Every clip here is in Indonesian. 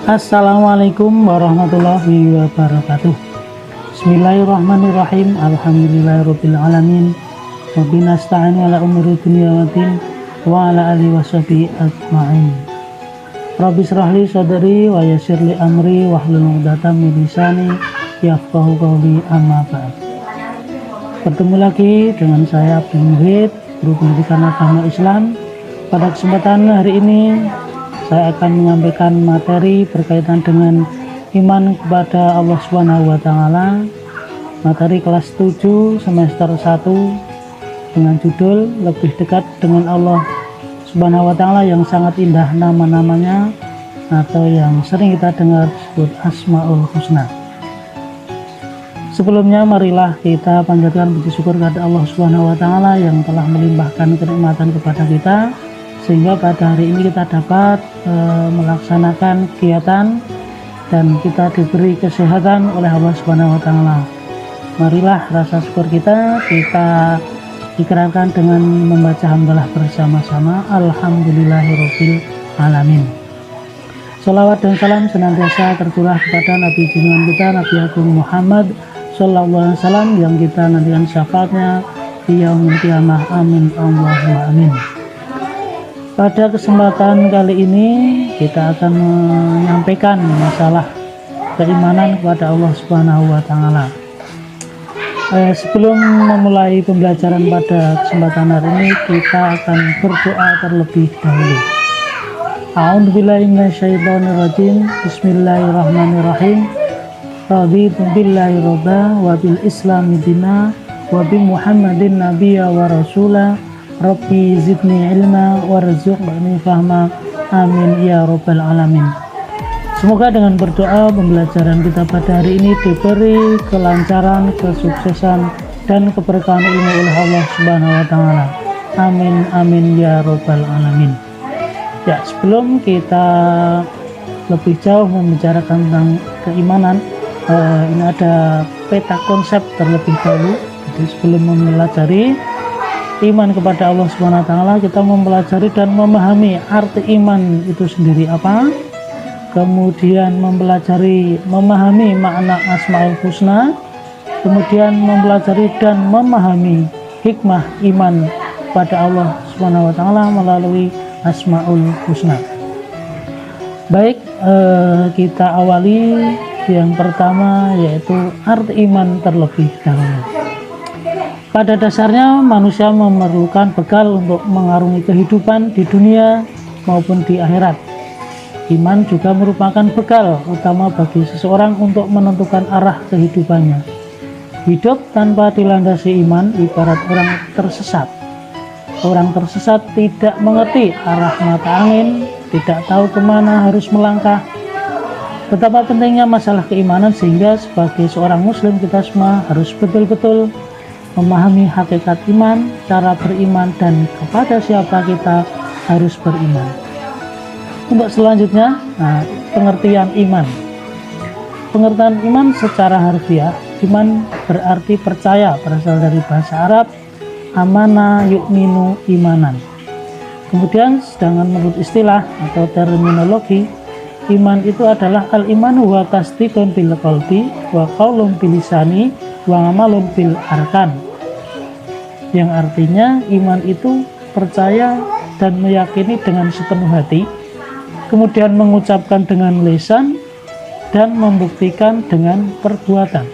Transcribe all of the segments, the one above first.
Assalamualaikum warahmatullahi wabarakatuh. Bismillahirrahmanirrahim. Alhamdulillahirabbil alamin. Wabillahi nasta'in ala umuri dunya waddin wa ala alihi washabihi ajmain. Rabbi shrahli sadri wa yassirli amri wahlul 'uqdatam min lisani yafqahu qawli, amma ba'd. Bertemu lagi dengan saya Abdul Muhid, Guru Pendidikan Agama Islam. Pada kesempatan hari ini saya akan menyampaikan materi berkaitan dengan iman kepada Allah Subhanahu wa taala. Materi kelas 7 semester 1 dengan judul Lebih Dekat dengan Allah Subhanahu wa taala, yang sangat indah nama-namanya atau yang sering kita dengar disebut Asmaul Husna. Sebelumnya marilah kita panjatkan puji syukur kepada Allah Subhanahu wa taala yang telah melimpahkan kenikmatan kepada kita sehingga pada hari ini kita dapat melaksanakan kegiatan dan kita diberi kesehatan oleh Allah Subhanahu wa taala. Marilah rasa syukur kita ikrarkan dengan membaca hamdalah bersama-sama. Alhamdulillahirabbil alamin. Shalawat dan salam senantiasa tercurah kepada Nabi junjungan kita Nabi Agung Muhammad sallallahu alaihi wasallam yang kita nantikan syafaatnya di yaumil qiyamah. Amin Allahumma amin. Pada kesempatan kali ini kita akan menyampaikan masalah keimanan kepada Allah Subhanahu wa taala. Sebelum memulai pembelajaran pada kesempatan hari ini, kita akan berdoa terlebih dahulu. A'udzubillahi minasyaitonirrajim. Bismillahirrahmanirrahim. Raditu billahi robba wa bil islami dina wa bi Muhammadin nabiyya wa rasula. Rabbi zidni ilma warzuqni fahma. Amin ya rabbal alamin. Semoga dengan berdoa pembelajaran kita pada hari ini diberi kelancaran, kesuksesan dan keberkahan ilmu oleh Allah Subhanahu wa taala. Amin amin ya rabbal alamin. Ya, sebelum kita lebih jauh membicarakan tentang keimanan, ini ada peta konsep terlebih dahulu. Jadi sebelum mempelajari iman kepada Allah Subhanahu wa taala, kita mempelajari dan memahami arti iman itu sendiri apa. Kemudian memahami makna Asmaul Husna, kemudian mempelajari dan memahami hikmah iman pada Allah Subhanahu wa taala melalui Asmaul Husna. Baik, kita awali yang pertama, yaitu arti iman terlebih dahulu. Pada dasarnya manusia memerlukan bekal untuk mengarungi kehidupan di dunia maupun di akhirat. Iman juga merupakan bekal utama bagi seseorang untuk menentukan arah kehidupannya. Hidup tanpa dilandasi iman ibarat orang tersesat. Orang tersesat tidak mengerti arah mata angin, tidak tahu kemana harus melangkah. Betapa pentingnya masalah keimanan, sehingga sebagai seorang muslim kita semua harus betul-betul memahami hakikat iman, cara beriman, dan kepada siapa kita harus beriman. Untuk selanjutnya, pengertian iman. Pengertian iman secara harfiah, iman berarti percaya, berasal dari bahasa Arab amana yu'minu imanan. Kemudian sedangkan menurut istilah atau terminologi, iman itu adalah al-imanu wa tasdiqun bil qalbi wa qaulun bil lisani wa amalun bil arkan, yang artinya iman itu percaya dan meyakini dengan sepenuh hati, kemudian mengucapkan dengan lisan dan membuktikan dengan perbuatan.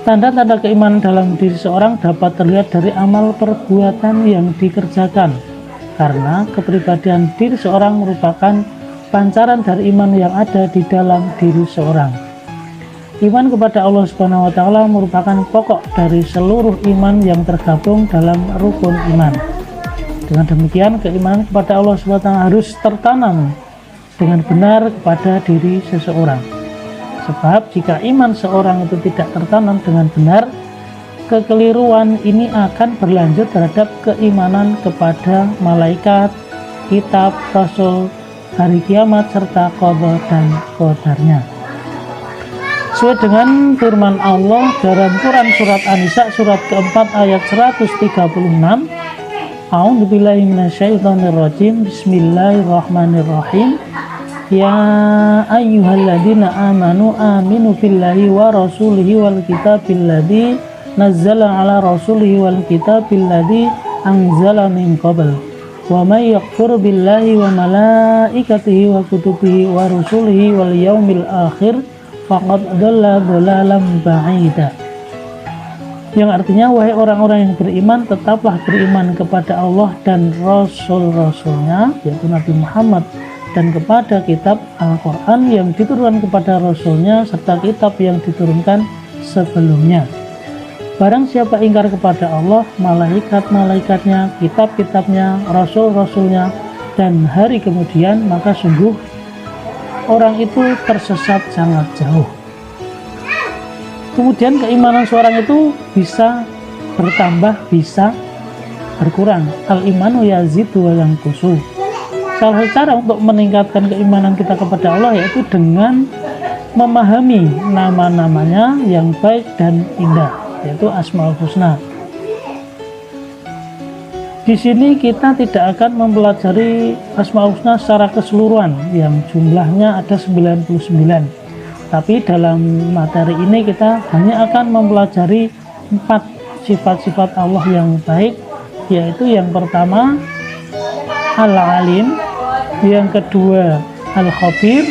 Tanda-tanda keimanan dalam diri seorang dapat terlihat dari amal perbuatan yang dikerjakan, karena kepribadian diri seorang merupakan pancaran dari iman yang ada di dalam diri seorang. Iman kepada Allah Subhanahu wa taala merupakan pokok dari seluruh iman yang tergabung dalam rukun iman. Dengan demikian, keimanan kepada Allah Subhanahu wa taala harus tertanam dengan benar kepada diri seseorang. Sebab jika iman seorang itu tidak tertanam dengan benar, kekeliruan ini akan berlanjut terhadap keimanan kepada malaikat, kitab, rasul, hari kiamat, serta qada dan qadarnya. Sesuai dengan firman Allah dalam Quran surat An-Nisa surat keempat ayat 136, A'udzubillahi minasyaitonirrajim. Bismillahirrahmanirrahim. Ya ayyuhalladzina amanu aminu billahi wa rasulihi wal kitabil ladzi nazzala ala rasulihi wal kitabil ladzi anzala min qabl wa may yakfur billahi wa malaikatihi wa kutubihi wa rusulihi wal yaumil akhir faqad dhalla dhalalan ba'ida. Yang artinya, wahai orang-orang yang beriman, tetaplah beriman kepada Allah dan Rasul-Rasulnya, yaitu Nabi Muhammad, dan kepada kitab Al-Quran yang diturunkan kepada Rasulnya, serta kitab yang diturunkan sebelumnya. Barang siapa ingkar kepada Allah, malaikat-malaikatnya, kitab-kitabnya, Rasul-Rasulnya, dan hari kemudian, maka sungguh orang itu tersesat sangat jauh. Kemudian keimanan seorang itu bisa bertambah, bisa berkurang. Al-imanu yazidu wa yanqusu. Salah satu cara untuk meningkatkan keimanan kita kepada Allah yaitu dengan memahami nama-namanya yang baik dan indah, yaitu Asmaul Husna. Di sini kita tidak akan mempelajari Asmaul Husna secara keseluruhan yang jumlahnya ada 99. Tapi dalam materi ini kita hanya akan mempelajari 4 sifat-sifat Allah yang baik, yaitu yang pertama Al-Alim, yang kedua Al-Khabir,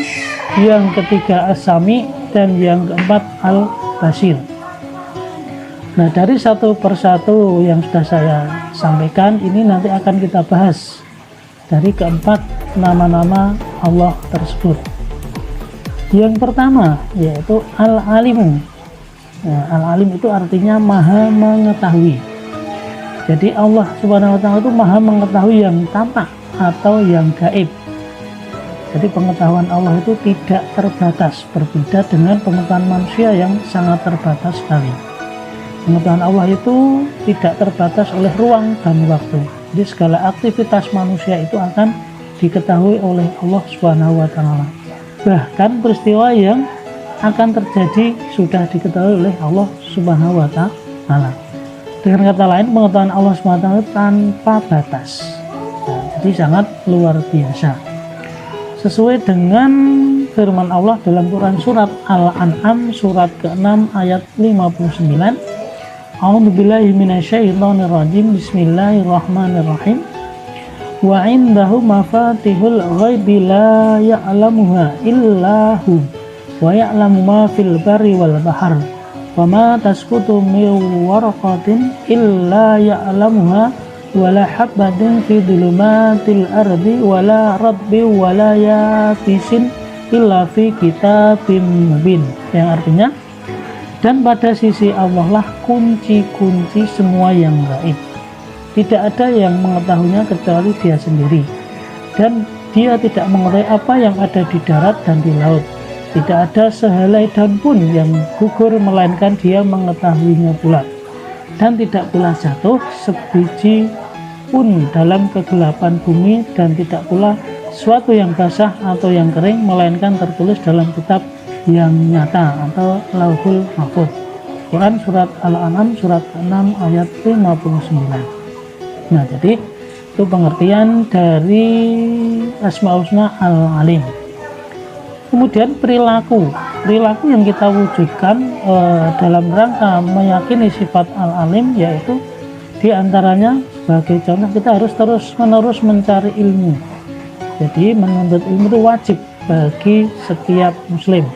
yang ketiga As-Sami, dan yang keempat Al-Basir. Nah, dari satu persatu yang sudah saya sampaikan ini nanti akan kita bahas dari keempat nama-nama Allah tersebut. Yang pertama yaitu Al-Alimu. Nah, Al-Alim itu artinya maha mengetahui. Jadi Allah Subhanahu wa Ta'ala itu maha mengetahui yang tampak atau yang gaib. Jadi pengetahuan Allah itu tidak terbatas, berbeda dengan pengetahuan manusia yang sangat terbatas sekali. Pengetahuan Allah itu tidak terbatas oleh ruang dan waktu. Jadi segala aktivitas manusia itu akan diketahui oleh Allah Subhanahu wa Ta'ala. Bahkan peristiwa yang akan terjadi sudah diketahui oleh Allah Subhanahu wa Ta'ala. Dengan kata lain, pengetahuan Allah Subhanahu wa Ta'ala tanpa batas. Nah, jadi sangat luar biasa. Sesuai dengan firman Allah dalam Quran surat Al-An'am surat ke-6 ayat 59. A'udzubillahi minasyaitonirrajim. Bismillahirrahmanirrahim. Wa indahu mafatihul ghaibi la ya'lamuha illahu wa ya'lamu ma fil barri wal bahr wa ma tasqutu min waraqatin illa ya'lamuha wa la habatin fi dhulumatil ardi wa la rabbi wa la yabisin illa fi kitabim mubin. Yang artinya, dan pada sisi Allah lah kunci-kunci semua yang gaib. Tidak ada yang mengetahuinya kecuali Dia sendiri, dan Dia tidak mengetahui apa yang ada di darat dan di laut. Tidak ada sehelai daun pun yang gugur melainkan Dia mengetahuinya pula, dan tidak pula jatuh sebiji pun dalam kegelapan bumi, dan tidak pula sesuatu yang basah atau yang kering melainkan tertulis dalam kitab yang nyata atau Lauhul Mahfuz. Quran surat Al-An'am surat 6 ayat 59. Nah, jadi itu pengertian dari Asmaul Husna Al-Alim. Kemudian perilaku yang kita wujudkan dalam rangka meyakini sifat Al-Alim, yaitu diantaranya sebagai contoh kita harus terus-menerus mencari ilmu. Jadi menuntut ilmu itu wajib bagi setiap muslim.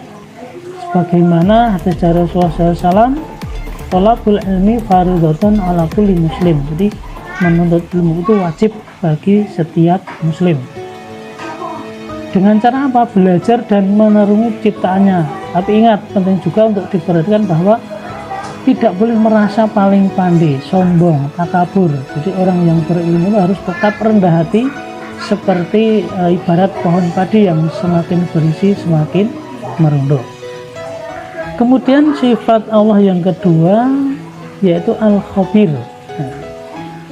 Sebagaimana hadis dari Rasulullah SAW, thalabul ilmi fardhatun ala kulli muslim. Jadi menuntut ilmu itu wajib bagi setiap muslim. Dengan cara apa? Belajar dan menerungi ciptaannya. Tapi ingat, penting juga untuk diperhatikan bahwa tidak boleh merasa paling pandai, sombong, takabur. Jadi orang yang berilmu harus tetap rendah hati, seperti ibarat pohon padi yang semakin berisi semakin merunduk. Kemudian sifat Allah yang kedua yaitu Al-Khabir.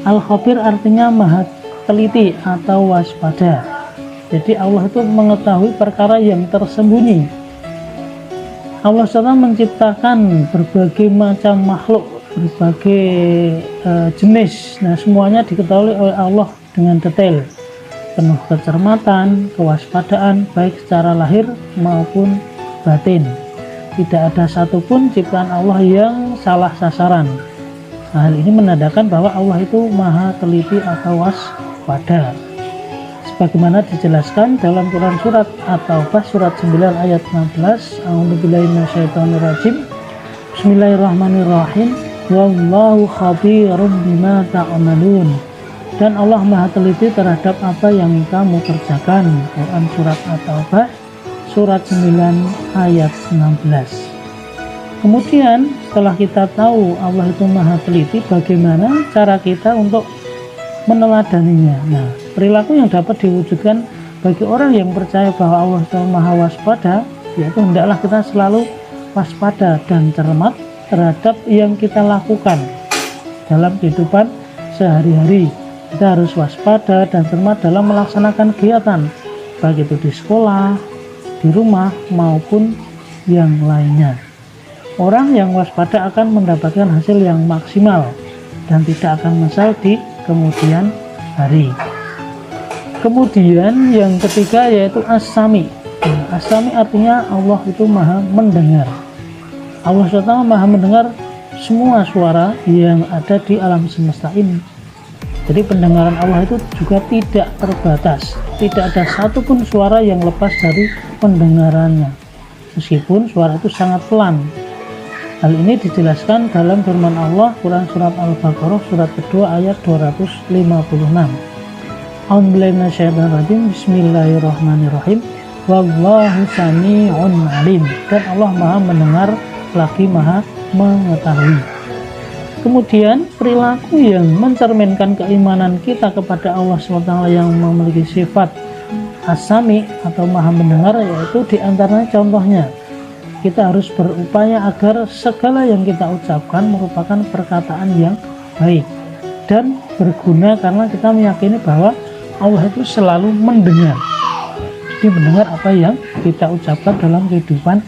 Al-Khabir artinya maha teliti atau waspada. Jadi Allah itu mengetahui perkara yang tersembunyi. Allah SWT menciptakan berbagai macam makhluk, berbagai jenis. Nah, semuanya diketahui oleh Allah dengan detail. penuh kecermatan, kewaspadaan baik secara lahir maupun batin. Tidak ada satupun ciptaan Allah yang salah sasaran. Hal ini menandakan bahwa Allah itu maha teliti atau waspada. Sebagaimana dijelaskan dalam Quran surat At-Taubah surat 9 ayat 16, A'udzubillahi minasyaitonirrajim. Bismillahirrahmanirrahim. Wallahu khabirum bima ta'malun. Dan Allah maha teliti terhadap apa yang kamu kerjakan. Quran surat At-Taubah surat 9 ayat 16. Kemudian setelah kita tahu Allah itu maha teliti, bagaimana cara kita untuk meneladaninya? Nah, perilaku yang dapat diwujudkan bagi orang yang percaya bahwa Allah itu maha waspada, yaitu hendaklah kita selalu waspada dan cermat terhadap yang kita lakukan dalam kehidupan sehari-hari. Kita harus waspada dan cermat dalam melaksanakan kegiatan, baik itu di sekolah, di rumah, maupun yang lainnya. Orang yang waspada akan mendapatkan hasil yang maksimal dan tidak akan menyesal di kemudian hari. Kemudian yang ketiga yaitu As-Sami. As-Sami artinya Allah itu maha mendengar. Allah SWT maha mendengar semua suara yang ada di alam semesta ini. Jadi pendengaran Allah itu juga tidak terbatas. Tidak ada satupun suara yang lepas dari pendengarannya, meskipun suara itu sangat pelan. Hal ini dijelaskan dalam firman Allah Quran surat Al-Baqarah surat kedua ayat 256. A'udzubillahi minasyaitonirrajim. Bismillahirrahmanirrahim. Wallahu sami'un alim. Dan Allah maha mendengar lagi maha mengetahui. Kemudian perilaku yang mencerminkan keimanan kita kepada Allah SWT yang memiliki sifat As-Sami atau maha mendengar, yaitu diantaranya contohnya kita harus berupaya agar segala yang kita ucapkan merupakan perkataan yang baik dan berguna, karena kita meyakini bahwa Allah itu selalu mendengar. Jadi mendengar apa yang kita ucapkan dalam kehidupan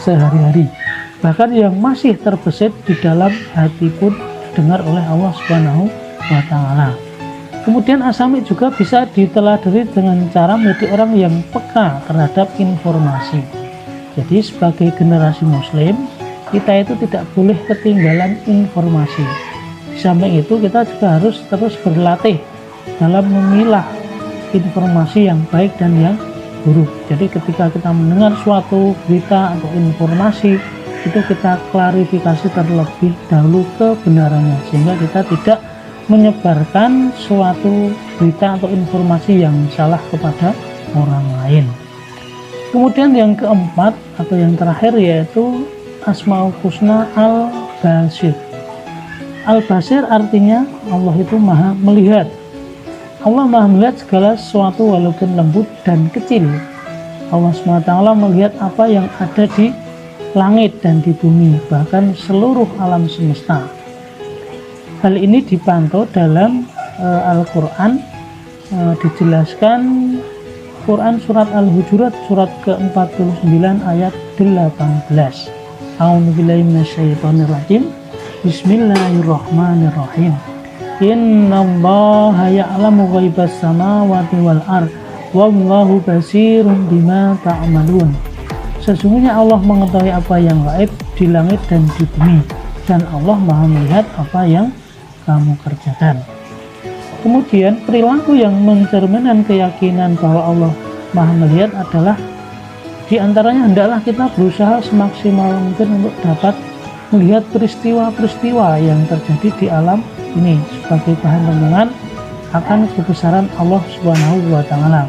sehari-hari. Bahkan yang masih terbesit di dalam hati pun didengar oleh Allah Subhanahu wa Ta'ala. Kemudian As-Sami juga bisa diteladani dengan cara menjadi orang yang peka terhadap informasi. Jadi sebagai generasi muslim, kita itu tidak boleh ketinggalan informasi. Di samping itu kita juga harus terus berlatih dalam memilah informasi yang baik dan yang buruk. Jadi ketika kita mendengar suatu berita atau informasi, itu kita klarifikasi terlebih dahulu kebenarannya, sehingga kita tidak menyebarkan suatu berita atau informasi yang salah kepada orang lain. Kemudian yang keempat atau yang terakhir yaitu Asmaul Husna Al-Basir. Al-Basir artinya Allah itu maha melihat. Allah maha melihat segala sesuatu walaupun lembut dan kecil. Allah SWT melihat apa yang ada di langit dan di bumi, bahkan seluruh alam semesta. Hal ini dipantau dalam Al-Quran, dijelaskan Quran surat Al-Hujurat surat ke-49 ayat 18. A'udzubillahi minasyaitonirrajim. Bismillahirrahmanirrahim. Innallaha ya'lamu ghaibas samawati wal ard wallahu basirun bima ta'malun. Sesungguhnya Allah mengetahui apa yang gaib di langit dan di bumi, dan Allah maha melihat apa yang kamu kerjakan. Kemudian perilaku yang mencerminkan keyakinan bahwa Allah maha melihat adalah diantaranya hendaklah kita berusaha semaksimal mungkin untuk dapat melihat peristiwa-peristiwa yang terjadi di alam ini sebagai bahan renungan akan kebesaran Allah Subhanahu wa Ta'ala.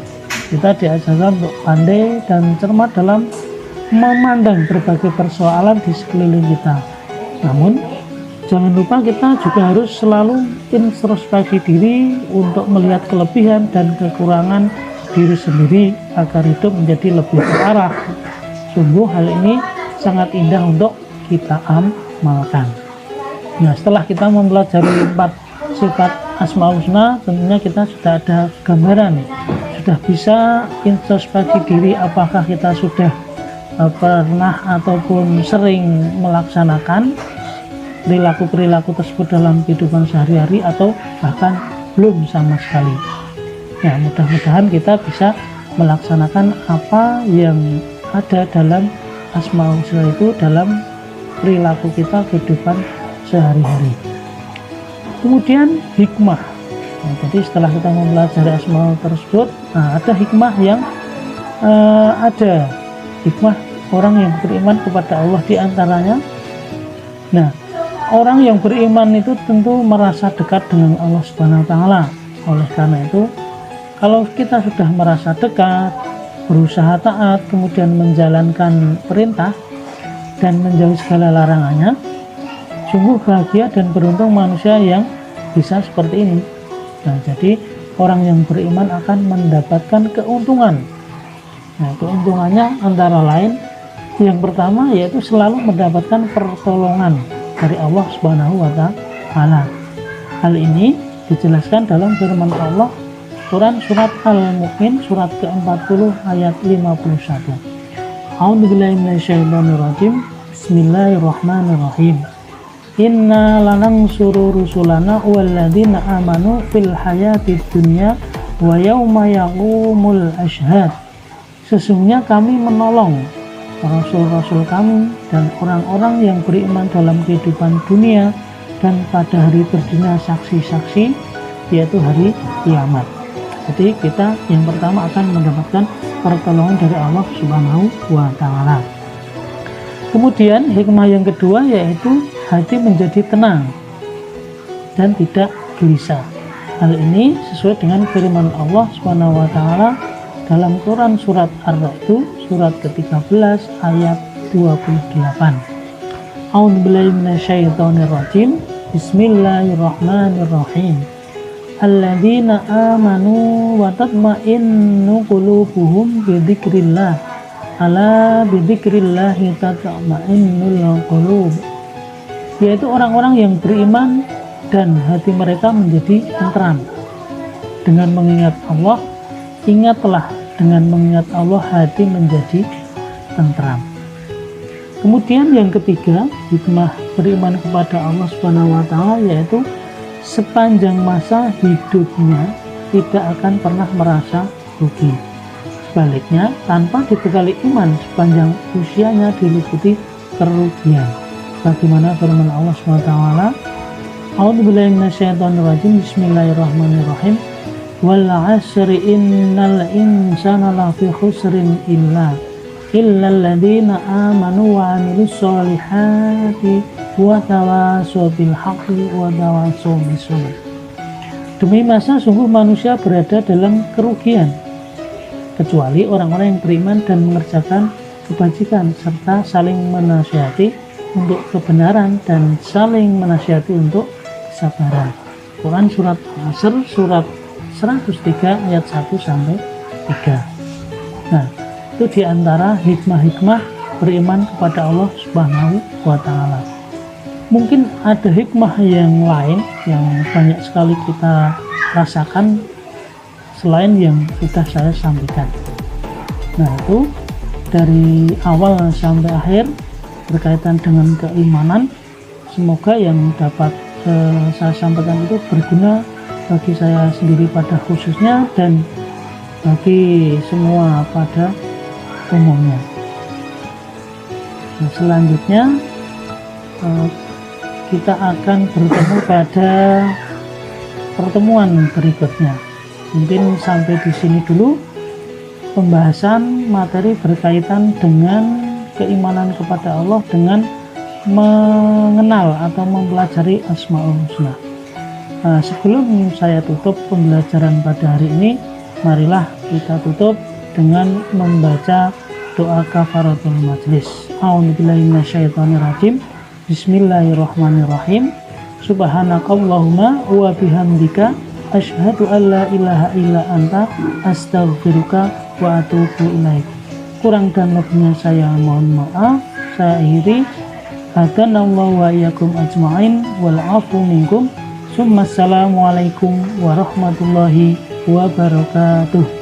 Kita diajarkan untuk pandai dan cermat dalam memandang berbagai persoalan di sekeliling kita. Namun jangan lupa kita juga harus selalu introspeksi diri untuk melihat kelebihan dan kekurangan diri sendiri agar hidup menjadi lebih terarah. Sungguh hal ini sangat indah untuk kita amalkan. Nah, setelah kita mempelajari 4 sifat Asmaul Husna, tentunya kita sudah ada gambaran, sudah bisa introspeksi diri apakah kita sudah pernah ataupun sering melaksanakan perilaku-perilaku tersebut dalam kehidupan sehari-hari atau bahkan belum sama sekali. Ya, mudah-mudahan kita bisa melaksanakan apa yang ada dalam Asmaul Husna itu dalam perilaku kita kehidupan sehari-hari. Kemudian hikmah. Nah, jadi setelah kita mempelajari Asmaul tersebut, ada hikmah yang ada hikmah orang yang beriman kepada Allah di antaranya. Nah, orang yang beriman itu tentu merasa dekat dengan Allah Subhanahu wa taala. Oleh karena itu, kalau kita sudah merasa dekat, berusaha taat, kemudian menjalankan perintah dan menjauhi segala larangannya, sungguh bahagia dan beruntung manusia yang bisa seperti ini. Nah, jadi orang yang beriman akan mendapatkan keuntungan. Nah, keuntungannya antara lain yang pertama yaitu selalu mendapatkan pertolongan dari Allah Subhanahu wa taala. Hal ini dijelaskan dalam firman Allah Quran surat Al-Mu'min surat ke-40 ayat 51. A'udzubillahi minasyaitonirrajim. Bismillahirrahmanirrahim. Inna lanansuru rusulana walladzina amanu fil hayatid dunya wa yauma yaqumul ashhad. Sesungguhnya kami menolong rasul-rasul kami dan orang-orang yang beriman dalam kehidupan dunia dan pada hari berdina saksi-saksi, yaitu hari kiamat. Jadi kita yang pertama akan mendapatkan pertolongan dari Allah Subhanahu wa taala. Kemudian hikmah yang kedua yaitu hati menjadi tenang dan tidak gelisah. Hal ini sesuai dengan firman Allah Subhanahu wa taala dalam Quran surat Ar-Ra'd surat ke-13 ayat 28. A'udzubillahi minasyaitonirrajim. Bismillahirrahmanirrahim. Alladzina amanu wa tatma'innu qulubuhum bidzikrillah. Ala bidzikrillahi tatma'innul qulub. Yaitu orang-orang yang beriman dan hati mereka menjadi tentram dengan mengingat Allah. Ingatlah, dengan mengingat Allah hati menjadi tentram. Kemudian yang ketiga, hikmah beriman kepada Allah Subhanahu wa taala yaitu sepanjang masa hidupnya tidak akan pernah merasa rugi. Sebaliknya, tanpa dibekali iman, sepanjang usianya diliputi kerugian. Bagaimana firman Allah Subhanahu wa taala? A'udzubillahi minasyaitonirrajim. Bismillahirrahmanirrahim. Wal 'asri innal insana lafi khusrin illa alladzina amanu wa 'amilus sholihati wa tawassaw bil haqqi wa tawassaw bis sabr. Demi masa sungguh manusia berada dalam kerugian kecuali orang-orang yang beriman dan mengerjakan kebajikan serta saling menasihati untuk kebenaran dan saling menasihati untuk kesabaran. Quran surat Al-Asr surat 103 ayat 1 sampai 3. Nah, itu diantara hikmah-hikmah beriman kepada Allah Subhanahu wa taala. Mungkin ada hikmah yang lain yang banyak sekali kita rasakan selain yang sudah saya sampaikan. Nah, itu dari awal sampai akhir berkaitan dengan keimanan. Semoga yang dapat saya sampaikan itu berguna bagi saya sendiri pada khususnya dan bagi semua pada umumnya. Nah, selanjutnya kita akan bertemu pada pertemuan berikutnya. Mungkin sampai di sini dulu pembahasan materi berkaitan dengan keimanan kepada Allah dengan mengenal atau mempelajari Asmaul Husna. Nah, sebelum saya tutup pembelajaran pada hari ini, marilah kita tutup dengan membaca doa kafaratul majlis. A'udzubillahi minasyaitonirrajim. Bismillahirrahmanirrahim. Subhanakallahumma wa bihamdika asyhadu an la ilaha illa anta astaghfiruka wa atubu ilaik. Kurang dan lebihnya saya mohon maaf. Saya akhiri. Hadanallahu wa iyyakum ajma'in wal 'afu minkum. Assalamualaikum warahmatullahi wabarakatuh.